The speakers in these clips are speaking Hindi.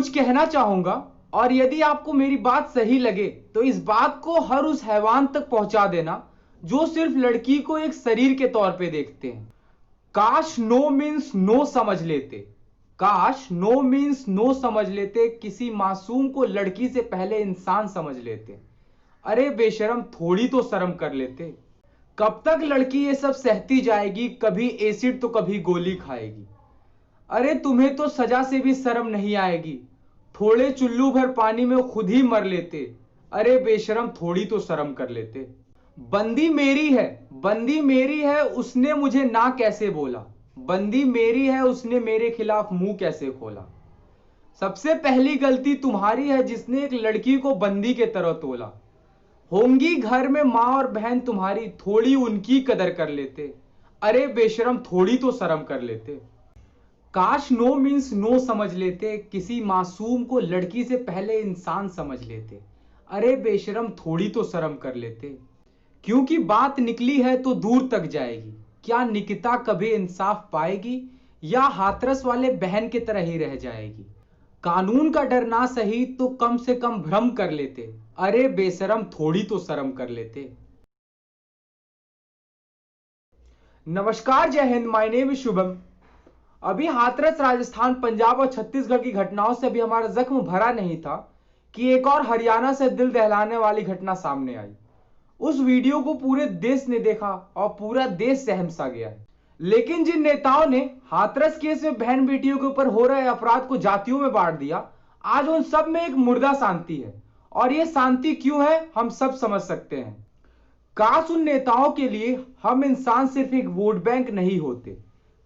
कुछ कहना चाहूंगा, और यदि आपको मेरी बात सही लगे तो इस बात को हर उस हैवान तक पहुंचा देना जो सिर्फ लड़की को एक शरीर के तौर पे देखते हैं। काश नो मीन्स नो समझ लेते, काश नो मीन्स नो समझ लेते, किसी मासूम को लड़की से पहले इंसान समझ लेते। अरे बेशरम, थोड़ी तो शर्म कर लेते। कब तक लड़की ये सब सहती जाएगी, कभी एसिड तो कभी गोली खाएगी। अरे तुम्हें तो सजा से भी शर्म नहीं आएगी, थोड़े चुल्लू भर पानी में खुद ही मर लेते। अरे बेशरम, थोड़ी तो शर्म कर लेते। बंदी मेरी है, बंदी मेरी है, उसने मुझे ना कैसे बोला, बंदी मेरी है, उसने मेरे खिलाफ मुंह कैसे खोला। सबसे पहली गलती तुम्हारी है जिसने एक लड़की को बंदी के तरह तोला। होंगी घर में माँ और बहन तुम्हारी, थोड़ी उनकी कदर कर लेते। अरे बेशरम, थोड़ी तो शर्म कर लेते। काश नो मीन्स नो समझ लेते, किसी मासूम को लड़की से पहले इंसान समझ लेते। अरे बेशरम, थोड़ी तो शर्म कर लेते। क्योंकि बात निकली है तो दूर तक जाएगी, क्या निकिता कभी इंसाफ पाएगी या हाथरस वाले बहन की तरह ही रह जाएगी। कानून का डर ना सही तो कम से कम भ्रम कर लेते। अरे बेशरम, थोड़ी तो शर्म कर लेते। नमस्कार, जय Hind, my name is Shubham. अभी हाथरस राजस्थान, पंजाब और छत्तीसगढ़ की घटनाओं से अभी हमारा जख्म भरा नहीं था कि एक और हरियाणा से दिल दहलाने वाली घटना सामने आई। उस वीडियो को पूरे देश ने देखा और पूरा देश सहम सा गया है। लेकिन जिन नेताओं ने हाथरस केस में बहन बेटियों के ऊपर हो रहे अपराध को जातियों में बांट दिया, आज उन सब में एक मुर्दा शांति है। और यह शांति क्यों है, हम सब समझ सकते हैं। काश उन नेताओं के लिए हम इंसान सिर्फ एक वोट बैंक नहीं होते,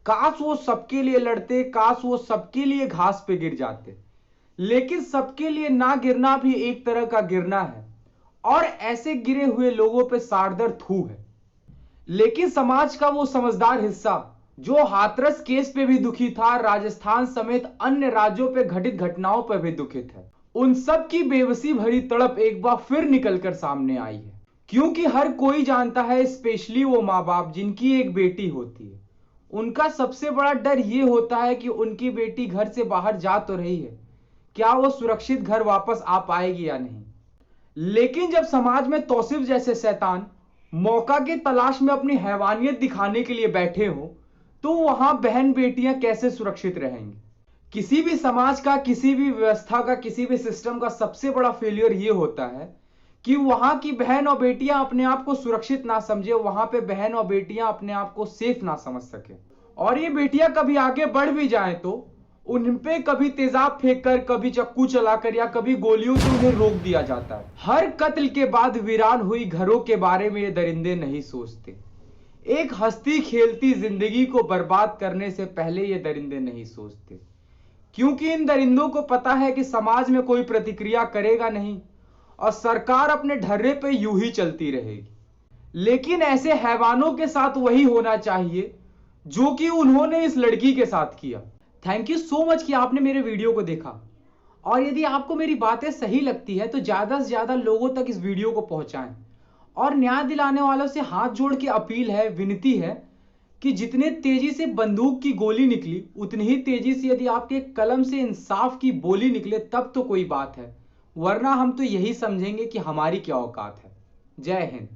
काश वो सबके लिए लड़ते, काश वो सबके लिए घास पे गिर जाते। लेकिन सबके लिए ना गिरना भी एक तरह का गिरना है, और ऐसे गिरे हुए लोगों पे सारदर थू है। लेकिन समाज का वो समझदार हिस्सा जो हाथरस केस पे भी दुखी था, राजस्थान समेत अन्य राज्यों पे घटित घटनाओं पर भी दुखित है, उन सब की बेबसी भरी तड़प एक बार फिर निकलकर सामने आई है। क्योंकि हर कोई जानता है, स्पेशली वो माँ बाप जिनकी एक बेटी होती है, उनका सबसे बड़ा डर ये होता है कि उनकी बेटी घर से बाहर जा तो रही है, क्या वो सुरक्षित घर वापस आ पाएगी या नहीं। लेकिन जब समाज में तौसीफ जैसे शैतान मौका की तलाश में अपनी हैवानियत दिखाने के लिए बैठे हो, तो वहां बहन बेटियां कैसे सुरक्षित रहेंगी। किसी भी समाज का, किसी भी व्यवस्था का, किसी भी सिस्टम का सबसे बड़ा फेलियर यह होता है कि वहां की बहन और बेटियां अपने आप को सुरक्षित ना समझे, वहां पे बहन और बेटियां अपने आप को सेफ ना समझ सके। और ये बेटियां कभी आगे बढ़ भी जाएं तो उन पे कभी तेजाब फेंककर, कभी चक्कू चलाकर या कभी गोलियों से उन्हें रोक दिया जाता है। हर कत्ल के बाद वीरान हुई घरों के बारे में ये दरिंदे नहीं सोचते। एक हंसती खेलती जिंदगी को बर्बाद करने से पहले ये दरिंदे नहीं सोचते, क्योंकि इन दरिंदों को पता है कि समाज में कोई प्रतिक्रिया करेगा नहीं और सरकार अपने ढर्रे पे यूं ही चलती रहेगी। लेकिन ऐसे हैवानों के साथ वही होना चाहिए जो कि उन्होंने इस लड़की के साथ किया। थैंक यू सो मच कि आपने मेरे वीडियो को देखा, और यदि आपको मेरी बातें सही लगती है तो ज्यादा से ज्यादा लोगों तक इस वीडियो को पहुंचाएं। और न्याय दिलाने वालों से हाथ जोड़ के अपील है, विनती है कि जितने तेजी से बंदूक की गोली निकली, उतनी ही तेजी से यदि आपके कलम से इंसाफ की बोली निकले तब तो कोई बात है, वरना हम तो यही समझेंगे कि हमारी क्या औकात है। जय हिंद।